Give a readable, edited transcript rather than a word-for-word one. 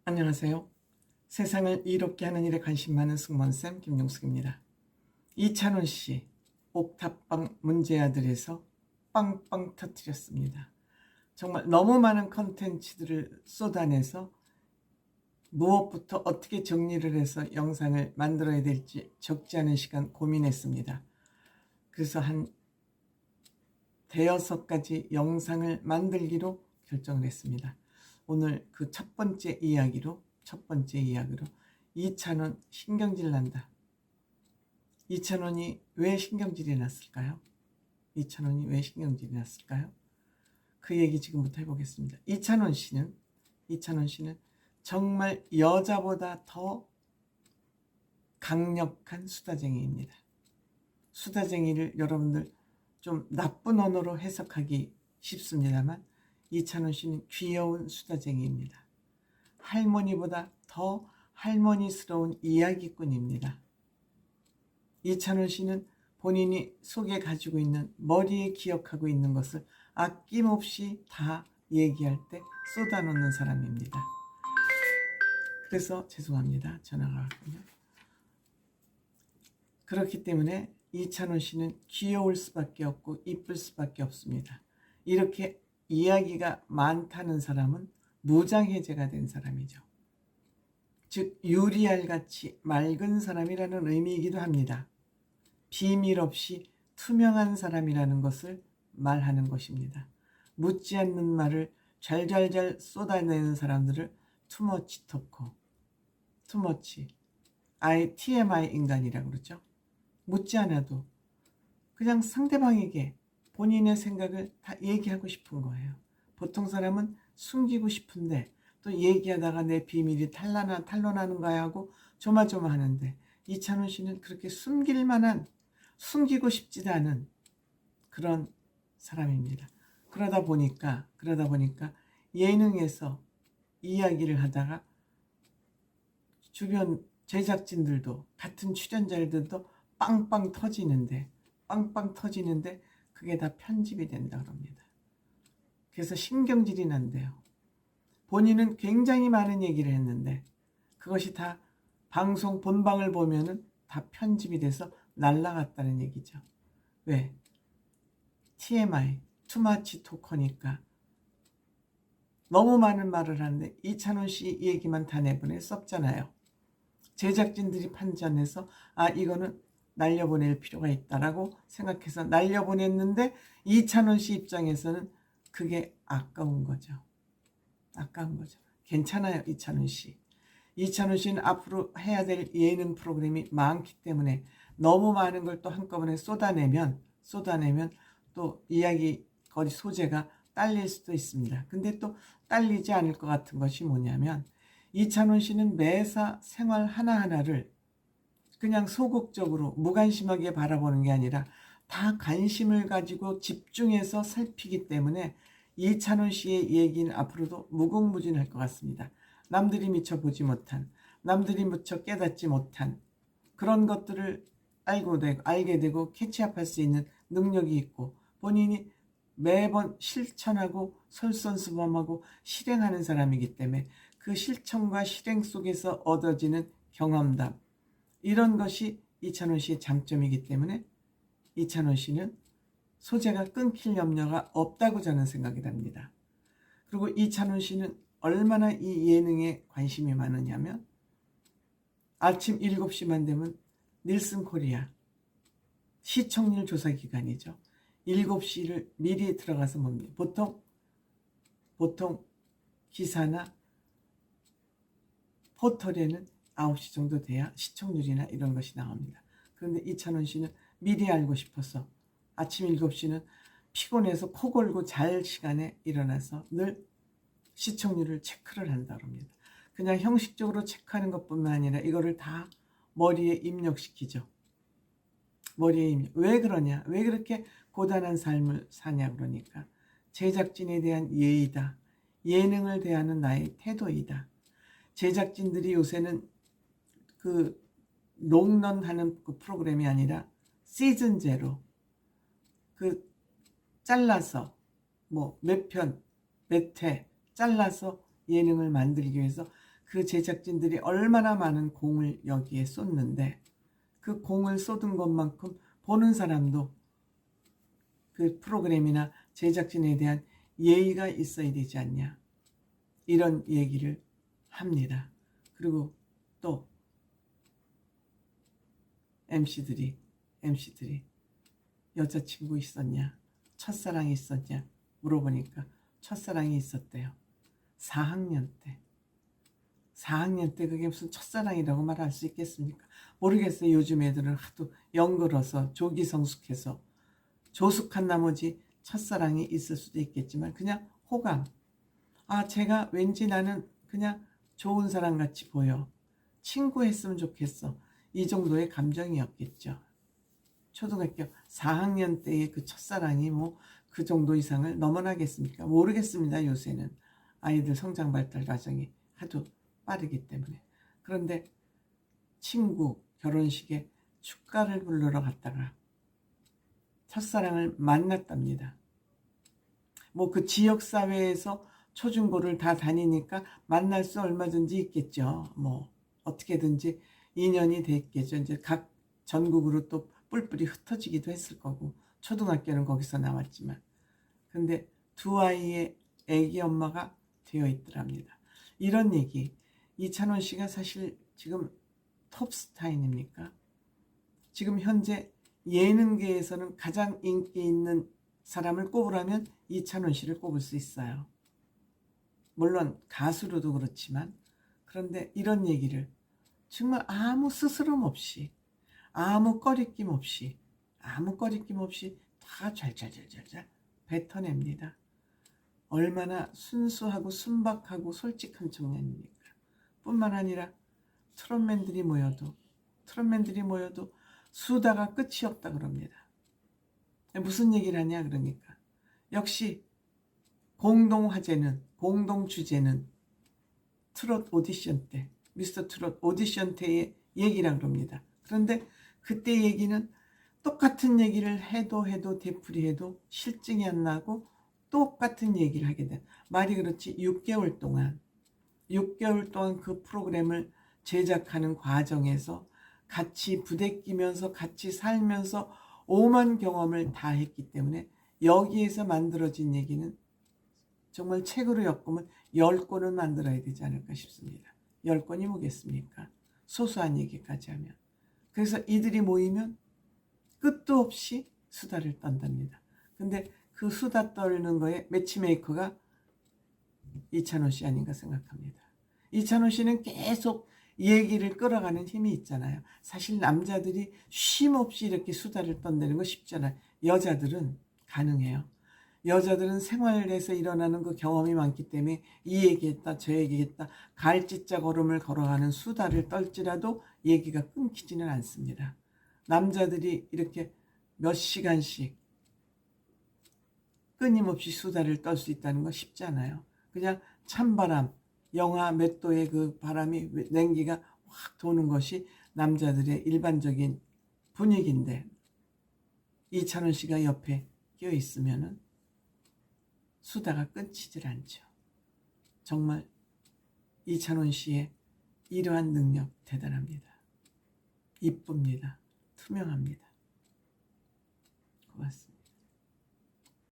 안녕하세요. 세상을 이롭게 하는 일에 관심 많은 승무원쌤 김용숙입니다. 이찬원 씨 옥탑방 문제아들에서 빵빵 터뜨렸습니다. 정말 너무 많은 컨텐츠들을 쏟아내서 무엇부터 어떻게 정리를 해서 영상을 만들어야 될지 적지 않은 시간 고민했습니다. 그래서 한 대여섯 가지 영상을 만들기로 결정을 했습니다. 오늘 그 첫 번째 이야기로 이찬원 신경질 난다. 이찬원이 왜 신경질이 났을까요? 그 얘기 지금부터 해보겠습니다. 이찬원 씨는 정말 여자보다 더 강력한 수다쟁이입니다. 수다쟁이를 여러분들 좀 나쁜 언어로 해석하기 쉽습니다만 이찬원 씨는 귀여운 수다쟁이입니다. 할머니보다 더 할머니스러운 이야기꾼입니다. 이찬원 씨는 본인이 속에 가지고 있는, 머리에 기억하고 있는 것을 아낌없이 다 얘기할 때 쏟아놓는 사람입니다. 그래서 죄송합니다. 전화가 왔군요. 그렇기 때문에 이찬원 씨는 귀여울 수밖에 없고 이쁠 수밖에 없습니다. 이렇게 이야기가 많다는 사람은 무장해제가 된 사람이죠. 즉 유리알같이 맑은 사람이라는 의미이기도 합니다. 비밀 없이 투명한 사람이라는 것을 말하는 것입니다. 묻지 않는 말을 잘잘잘 쏟아내는 사람들을 투머치 토커, TMI 인간이라고 그러죠. 묻지 않아도 그냥 상대방에게 본인의 생각을 다 얘기하고 싶은 거예요. 보통 사람은 숨기고 싶은데 또 얘기하다가 내 비밀이 탄로나는가 하고 조마조마하는데 이찬원 씨는 그렇게 숨기고 싶지도 않은 그런 사람입니다. 그러다 보니까 예능에서 이야기를 하다가 주변 제작진들도 같은 출연자들도 빵빵 터지는데 그게 다 편집이 된다 그럽니다. 그래서 신경질이 난대요. 본인은 굉장히 많은 얘기를 했는데 그것이 다 방송 본방을 보면은 다 편집이 돼서 날라갔다는 얘기죠. 왜? TMI, 투마치 토커니까 너무 많은 말을 하는데 이찬원 씨 얘기만 다 내보낼 수 없잖아요. 제작진들이 판단해서 이거는 날려보낼 필요가 있다라고 생각해서 날려보냈는데 이찬원 씨 입장에서는 그게 아까운 거죠. 괜찮아요. 이찬원 씨는 앞으로 해야 될 예능 프로그램이 많기 때문에 너무 많은 걸 또 한꺼번에 쏟아내면 또 이야기 거리 소재가 딸릴 수도 있습니다. 근데 또 딸리지 않을 것 같은 것이 뭐냐면 이찬원 씨는 매사 생활 하나하나를 그냥 소극적으로 무관심하게 바라보는 게 아니라 다 관심을 가지고 집중해서 살피기 때문에 이찬원 씨의 얘기는 앞으로도 무궁무진할 것 같습니다. 남들이 미처 보지 못한, 남들이 미처 깨닫지 못한 그런 것들을 알게 되고 캐치업할 수 있는 능력이 있고 본인이 매번 실천하고 솔선수범하고 실행하는 사람이기 때문에 그 실천과 실행 속에서 얻어지는 경험담, 이런 것이 이찬원 씨의 장점이기 때문에 이찬원 씨는 소재가 끊길 염려가 없다고 저는 생각이 됩니다. 그리고 이찬원 씨는 얼마나 이 예능에 관심이 많으냐면 아침 7시만 되면 닐슨 코리아 시청률 조사 기간이죠. 7시를 미리 들어가서 봅니다. 보통 기사나 포털에는 9시 정도 돼야 시청률이나 이런 것이 나옵니다. 그런데 이찬원 씨는 미리 알고 싶어서 아침 7시는 피곤해서 코 골고 잘 시간에 일어나서 늘 시청률을 체크를 한다고 합니다. 그냥 형식적으로 체크하는 것뿐만 아니라 이거를 다 머리에 입력시키죠. 왜 그러냐? 왜 그렇게 고단한 삶을 사냐? 그러니까 제작진에 대한 예의다. 예능을 대하는 나의 태도이다. 제작진들이 요새는 그 롱런하는 그 프로그램이 아니라 시즌 제로, 그 잘라서 몇 편, 몇 회 잘라서 예능을 만들기 위해서 그 제작진들이 얼마나 많은 공을 여기에 쏟는데 그 공을 쏟은 것만큼 보는 사람도 그 프로그램이나 제작진에 대한 예의가 있어야 되지 않냐, 이런 얘기를 합니다. 그리고 또 MC들이 여자친구 있었냐, 첫사랑이 있었냐 물어보니까 첫사랑이 있었대요. 4학년 때 그게 무슨 첫사랑이라고 말할 수 있겠습니까? 모르겠어요. 요즘 애들은 하도 연글어서 조기성숙해서 조숙한 나머지 첫사랑이 있을 수도 있겠지만 그냥 호감, 제가 왠지 나는 그냥 좋은 사람 같이 보여, 친구 했으면 좋겠어, 이 정도의 감정이었겠죠. 초등학교 4학년 때의 그 첫사랑이 뭐 그 정도 이상을 넘어나겠습니까? 모르겠습니다. 요새는 아이들 성장 발달 과정이 하도 빠르기 때문에. 그런데 친구 결혼식에 축가를 부르러 갔다가 첫사랑을 만났답니다. 뭐 그 지역사회에서 초중고를 다 다니니까 만날 수 얼마든지 있겠죠. 뭐 어떻게든지 인연이 됐겠죠. 이제 각 전국으로 또 뿔뿔이 흩어지기도 했을 거고, 초등학교는 거기서 나왔지만. 근데 두 아이의 애기 엄마가 되어 있더랍니다. 이런 얘기, 이찬원 씨가 사실 지금 톱스타인입니까? 지금 현재 예능계에서는 가장 인기 있는 사람을 꼽으라면 이찬원 씨를 꼽을 수 있어요. 물론 가수로도 그렇지만. 그런데 이런 얘기를 정말 아무 스스럼 없이, 아무 꺼리낌 없이 다 잘잘잘잘잘 뱉어냅니다. 얼마나 순수하고 순박하고 솔직한 청년입니까? 뿐만 아니라 트롯맨들이 모여도 수다가 끝이 없다 그럽니다. 무슨 얘기를 하냐 그러니까 역시 공동 주제는 트롯 오디션 때, 미스터 트롯 오디션 때의 얘기라 그럽니다. 그런데 그때 얘기는 똑같은 얘기를 해도 되풀이해도 실증이 안 나고 똑같은 얘기를 하게 돼. 말이 그렇지 6개월 동안 그 프로그램을 제작하는 과정에서 같이 부대끼면서 같이 살면서 오만 경험을 다 했기 때문에 여기에서 만들어진 얘기는 정말 책으로 엮으면 10권은 만들어야 되지 않을까 싶습니다. 10권이 뭐겠습니까? 소소한 얘기까지 하면. 그래서 이들이 모이면 끝도 없이 수다를 떤답니다. 근데 그 수다 떨는 거에 매치메이커가 이찬원 씨 아닌가 생각합니다. 이찬원 씨는 계속 얘기를 끌어가는 힘이 있잖아요. 사실 남자들이 쉼없이 이렇게 수다를 떤다는 거 쉽잖아요. 여자들은 가능해요. 여자들은 생활에서 일어나는 그 경험이 많기 때문에 이 얘기했다 저 얘기했다 갈짓자 걸음을 걸어가는 수다를 떨지라도 얘기가 끊기지는 않습니다. 남자들이 이렇게 몇 시간씩 끊임없이 수다를 떨 수 있다는 건 쉽지 않아요. 그냥 찬바람, 영하 몇 도의 그 바람이, 냉기가 확 도는 것이 남자들의 일반적인 분위기인데 이찬원 씨가 옆에 끼어 있으면은 수다가 끊기질 않죠. 정말 이찬원 씨의 이러한 능력 대단합니다. 이쁩니다. 투명합니다.